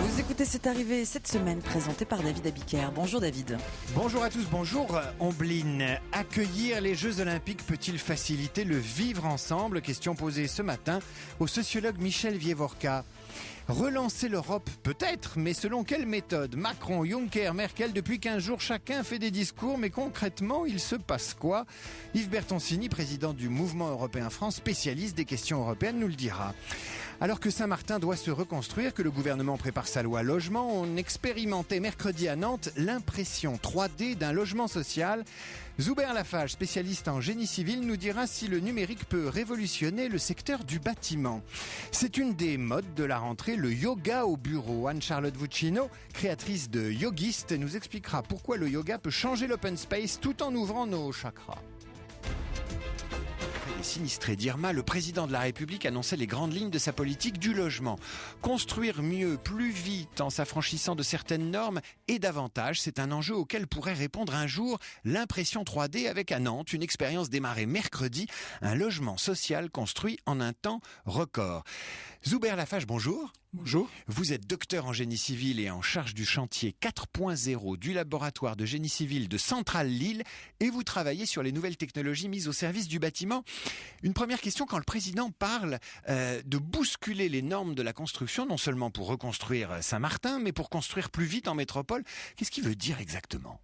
Vous écoutez C'est arrivé cette semaine, présenté par David Abiker. Bonjour David. Bonjour à tous, bonjour Ombline. Accueillir les Jeux Olympiques peut-il faciliter le vivre ensemble? Question posée ce matin au sociologue Michel Vievorka. Relancer l'Europe, peut-être, mais selon quelle méthode? Macron, Juncker, Merkel, depuis 15 jours, chacun fait des discours, mais concrètement, il se passe quoi? Yves Bertoncini, président du Mouvement Européen France, spécialiste des questions européennes, nous le dira. Alors que Saint-Martin doit se reconstruire, que le gouvernement prépare sa loi logement, on expérimentait mercredi à Nantes l'impression 3D d'un logement social. Zuber Lafage, spécialiste en génie civil, nous dira si le numérique peut révolutionner le secteur du bâtiment. C'est une des modes de la rentrée, le yoga au bureau. Anne-Charlotte Vuccino, créatrice de Yogiste, nous expliquera pourquoi le yoga peut changer l'open space tout en ouvrant nos chakras. Sinistré d'Irma, le président de la République annonçait les grandes lignes de sa politique du logement. Construire mieux, plus vite, en s'affranchissant de certaines normes et davantage, c'est un enjeu auquel pourrait répondre un jour l'impression 3D avec à Nantes une expérience démarrée mercredi, un logement social construit en un temps record. Zuber Lafage, bonjour. Bonjour. Vous êtes docteur en génie civil et en charge du chantier 4.0 du laboratoire de génie civil de Centrale Lille et vous travaillez sur les nouvelles technologies mises au service du bâtiment. Une première question, quand le président parle de bousculer les normes de la construction, non seulement pour reconstruire Saint-Martin, mais pour construire plus vite en métropole, qu'est-ce qu'il veut dire exactement ?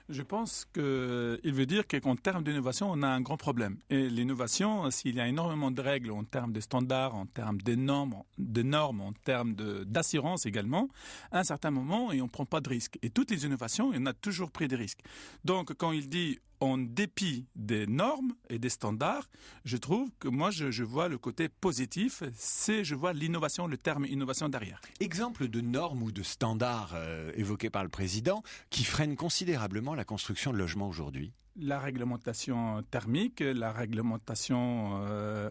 Je pense qu'il veut dire qu'en termes d'innovation, on a un grand problème. Et l'innovation, s'il y a énormément de règles en termes de standards, en termes de normes, en termes d'assurance également, à un certain moment, et on ne prend pas de risques. Et toutes les innovations, on a toujours pris des risques. Donc, quand il dit en dépit des normes et des standards, je trouve que moi, je vois le côté positif, je vois l'innovation, le terme innovation derrière. Exemple de normes ou de standards évoqués par le président qui freinent considérablement la construction de logements aujourd'hui? La réglementation thermique, la réglementation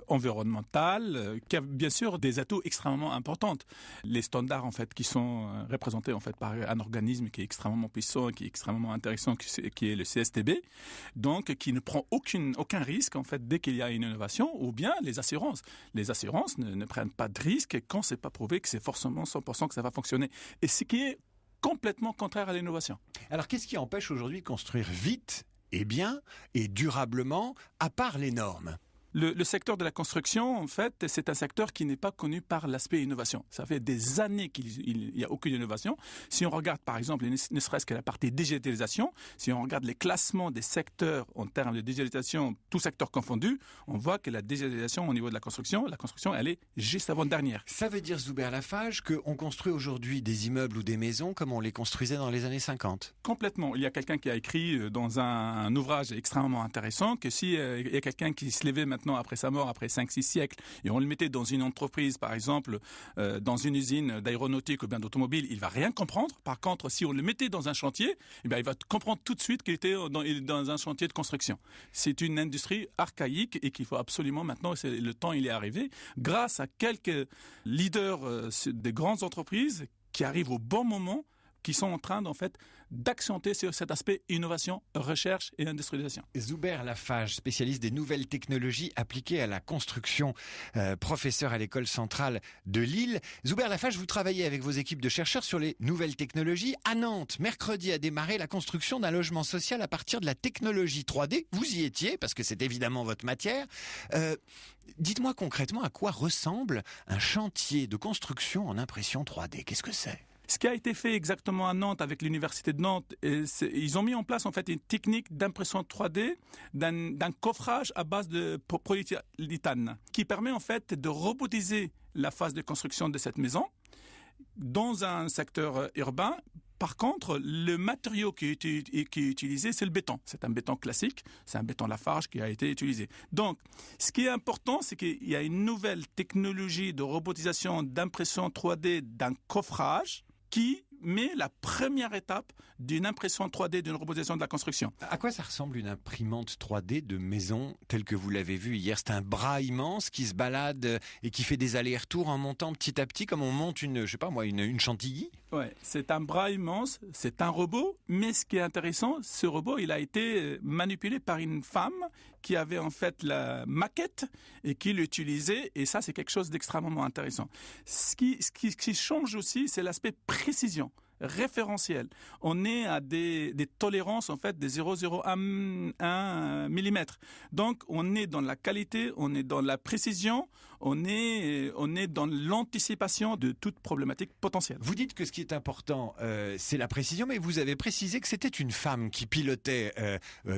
environnementale, qui a bien sûr des atouts extrêmement importants. Les standards en fait qui sont représentés en fait par un organisme qui est extrêmement puissant, qui est extrêmement intéressant, qui est le CSTB, donc qui ne prend aucun risque en fait dès qu'il y a une innovation, ou bien les assurances. Les assurances ne prennent pas de risque quand c'est pas prouvé que c'est forcément 100% que ça va fonctionner. Et ce qui est complètement contraire à l'innovation. Alors qu'est-ce qui empêche aujourd'hui de construire vite et bien et durablement, à part les normes? Le secteur de la construction, en fait, c'est un secteur qui n'est pas connu par l'aspect innovation. Ça fait des années qu'il y a aucune innovation. Si on regarde, par exemple, ne serait-ce que la partie digitalisation, si on regarde les classements des secteurs en termes de digitalisation, tout secteur confondu, on voit que la digitalisation au niveau de la construction, elle est juste avant-dernière. Ça veut dire, Zuber Lafage, qu'on construit aujourd'hui des immeubles ou des maisons comme on les construisait dans les années 50? Complètement. Il y a quelqu'un qui a écrit dans un ouvrage extrêmement intéressant que si il y a quelqu'un qui se levait maintenant après sa mort, après 5-6 siècles, et on le mettait dans une entreprise, par exemple, dans une usine d'aéronautique ou bien d'automobile, il va rien comprendre. Par contre, si on le mettait dans un chantier, il va comprendre tout de suite qu'il était dans un chantier de construction. C'est une industrie archaïque et qu'il faut absolument maintenant, le temps il est arrivé, grâce à quelques leaders des grandes entreprises qui arrivent au bon moment, qui sont en train, en fait, d'accentuer sur cet aspect innovation, recherche et industrialisation. Zuber Lafage, spécialiste des nouvelles technologies appliquées à la construction, professeur à l'école centrale de Lille. Zuber Lafage, vous travaillez avec vos équipes de chercheurs sur les nouvelles technologies. À Nantes, mercredi a démarré la construction d'un logement social à partir de la technologie 3D. Vous y étiez, parce que c'est évidemment votre matière. Dites-moi concrètement à quoi ressemble un chantier de construction en impression 3D. Qu'est-ce que c'est ? Ce qui a été fait exactement à Nantes avec l'université de Nantes, ils ont mis en place en fait une technique d'impression 3D d'un coffrage à base de polyuréthane qui permet en fait de robotiser la phase de construction de cette maison dans un secteur urbain. Par contre, le matériau qui est utilisé, c'est le béton. C'est un béton classique, c'est un béton Lafarge qui a été utilisé. Donc, ce qui est important, c'est qu'il y a une nouvelle technologie de robotisation, d'impression 3D d'un coffrage qui met la première étape d'une impression 3D, d'une robotisation de la construction. À quoi ça ressemble une imprimante 3D de maison telle que vous l'avez vue hier? C'est un bras immense qui se balade et qui fait des allers-retours en montant petit à petit comme on monte une chantilly? Ouais, c'est un bras immense, c'est un robot, mais ce qui est intéressant, ce robot, il a été manipulé par une femme qui avait en fait la maquette et qui l'utilisait, et ça, c'est quelque chose d'extrêmement intéressant. Ce qui change aussi, c'est l'aspect précision. Référentiel. On est à des tolérances en fait de 0,01 mm. Donc on est dans la qualité, on est dans la précision, on est dans l'anticipation de toute problématique potentielle. Vous dites que ce qui est important, c'est la précision, mais vous avez précisé que c'était une femme qui pilotait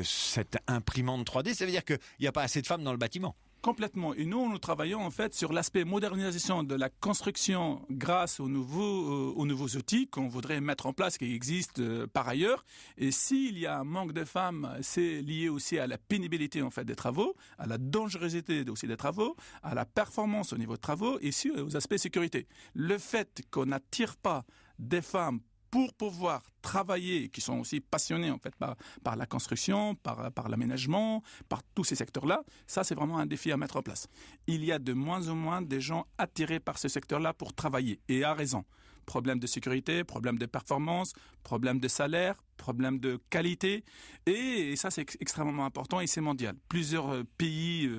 cette imprimante 3D. Ça veut dire qu'il n'y a pas assez de femmes dans le bâtiment. Complètement. Et nous travaillons en fait sur l'aspect modernisation de la construction grâce aux nouveaux outils qu'on voudrait mettre en place, qui existent par ailleurs. Et s'il y a un manque de femmes, c'est lié aussi à la pénibilité en fait des travaux, à la dangerosité aussi des travaux, à la performance au niveau des travaux et aussi aux aspects sécurité. Le fait qu'on n'attire pas des femmes pour pouvoir travailler, qui sont aussi passionnés en fait par la construction, par l'aménagement, par tous ces secteurs-là, ça c'est vraiment un défi à mettre en place. Il y a de moins en moins de gens attirés par ce secteur-là pour travailler, et à raison. Problème de sécurité, problème de performance, problème de salaire, problème de qualité, et ça c'est extrêmement important et c'est mondial. Plusieurs pays,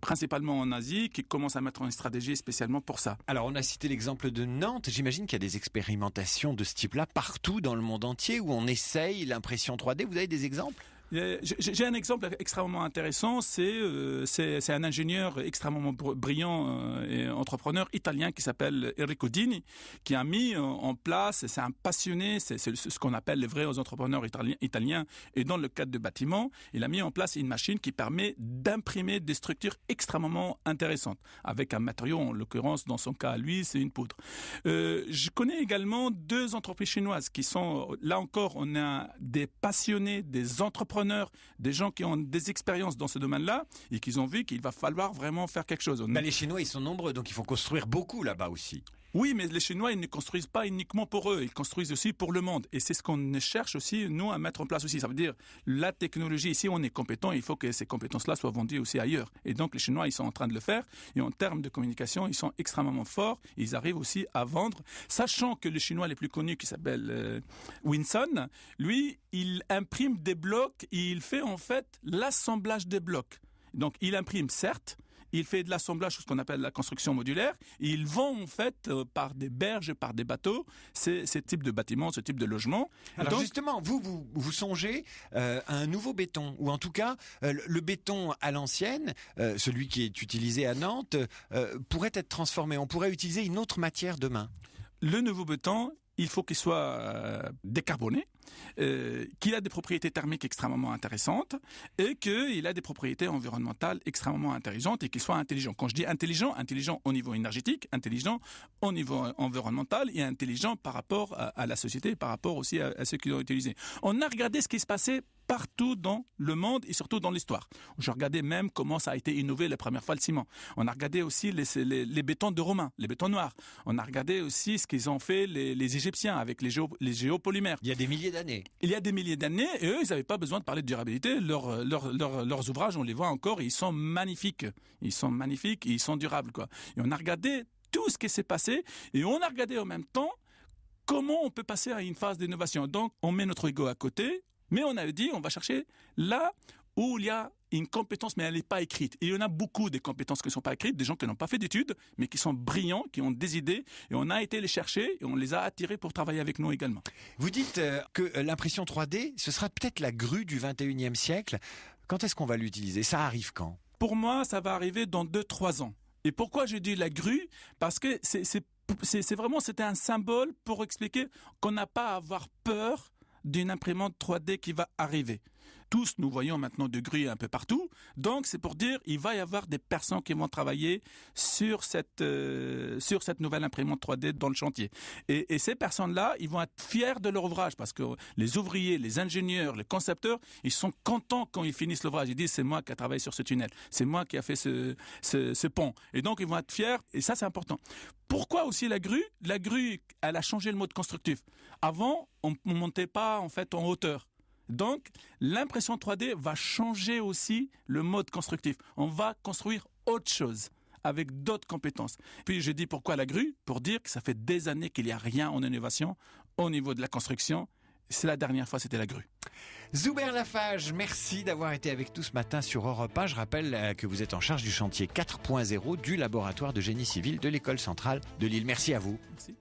principalement en Asie, qui commencent à mettre une stratégie spécialement pour ça. Alors on a cité l'exemple de Nantes, j'imagine qu'il y a des expérimentations de ce type-là partout dans le monde entier où on essaye l'impression 3D, vous avez des exemples ? J'ai un exemple extrêmement intéressant, c'est un ingénieur extrêmement brillant et entrepreneur italien qui s'appelle Enrico Dini, qui a mis en place, c'est un passionné, c'est ce qu'on appelle les vrais entrepreneurs italiens, et dans le cadre de bâtiments, il a mis en place une machine qui permet d'imprimer des structures extrêmement intéressantes, avec un matériau, en l'occurrence, dans son cas, lui, c'est une poudre. Je connais également 2 entreprises chinoises qui sont, là encore, on a des passionnés, des entrepreneurs, des gens qui ont des expériences dans ce domaine-là et qui ont vu qu'il va falloir vraiment faire quelque chose. Les Chinois, ils sont nombreux, donc il faut construire beaucoup là-bas aussi. Oui, mais les Chinois, ils ne construisent pas uniquement pour eux, ils construisent aussi pour le monde. Et c'est ce qu'on cherche aussi, nous, à mettre en place aussi. Ça veut dire, la technologie, ici, on est compétent, il faut que ces compétences-là soient vendues aussi ailleurs. Et donc, les Chinois, ils sont en train de le faire. Et en termes de communication, ils sont extrêmement forts. Ils arrivent aussi à vendre. Sachant que le Chinois le plus connu, qui s'appelle Winson, lui, il imprime des blocs et il fait en fait l'assemblage des blocs. Donc, il imprime, certes, il fait de l'assemblage, ce qu'on appelle la construction modulaire. Et il vend en fait par des berges, par des bateaux, ces types de bâtiments, ce type de logements. Alors donc, justement, vous songez à un nouveau béton, ou en tout cas le béton à l'ancienne, celui qui est utilisé à Nantes, pourrait être transformé. On pourrait utiliser une autre matière demain. Le nouveau béton, il faut qu'il soit décarboné, qu'il a des propriétés thermiques extrêmement intéressantes et qu'il a des propriétés environnementales extrêmement intelligentes et qu'il soit intelligent. Quand je dis intelligent, intelligent au niveau énergétique, intelligent au niveau environnemental et intelligent par rapport à la société, par rapport aussi à ceux qui l'ont utilisé. On a regardé ce qui se passait partout dans le monde et surtout dans l'histoire. Je regardais même comment ça a été innové la première fois le ciment. On a regardé aussi les bétons de Romains, les bétons noirs. On a regardé aussi ce qu'ils ont fait les Égyptiens avec les géopolymères. Il y a des milliers d'années. Il y a des milliers d'années et eux, ils n'avaient pas besoin de parler de durabilité. Leurs ouvrages, on les voit encore et ils sont magnifiques. Ils sont magnifiques et ils sont durables, quoi. Et on a regardé tout ce qui s'est passé et on a regardé en même temps comment on peut passer à une phase d'innovation. Donc, on met notre ego à côté. Mais on avait dit, on va chercher là où il y a une compétence, mais elle n'est pas écrite. Et il y en a beaucoup des compétences qui ne sont pas écrites, des gens qui n'ont pas fait d'études, mais qui sont brillants, qui ont des idées. Et on a été les chercher et on les a attirés pour travailler avec nous également. Vous dites que l'impression 3D, ce sera peut-être la grue du 21e siècle. Quand est-ce qu'on va l'utiliser ? Ça arrive quand ? Pour moi, ça va arriver dans 2-3 ans. Et pourquoi je dis la grue ? Parce que c'était un symbole pour expliquer qu'on n'a pas à avoir peur d'une imprimante 3D qui va arriver. Tous, nous voyons maintenant de grues un peu partout. Donc, c'est pour dire il va y avoir des personnes qui vont travailler sur cette nouvelle imprimante 3D dans le chantier. Et ces personnes-là, ils vont être fiers de leur ouvrage parce que les ouvriers, les ingénieurs, les concepteurs, ils sont contents quand ils finissent l'ouvrage. Ils disent c'est moi qui ai travaillé sur ce tunnel. C'est moi qui ai fait ce pont. Et donc, ils vont être fiers. Et ça, c'est important. Pourquoi aussi la grue ? La grue, elle a changé le mode constructif. Avant, on ne montait pas en fait en hauteur. Donc, l'impression 3D va changer aussi le mode constructif. On va construire autre chose. avec d'autres compétences. Puis je dis pourquoi la grue? Pour dire que ça fait des années qu'il n'y a rien en innovation au niveau de la construction. C'est la dernière fois, c'était la grue. Zuber Lafage, merci d'avoir été avec nous ce matin sur Europe 1. Je rappelle que vous êtes en charge du chantier 4.0 du laboratoire de génie civil de l'École centrale de Lille. Merci à vous. Merci.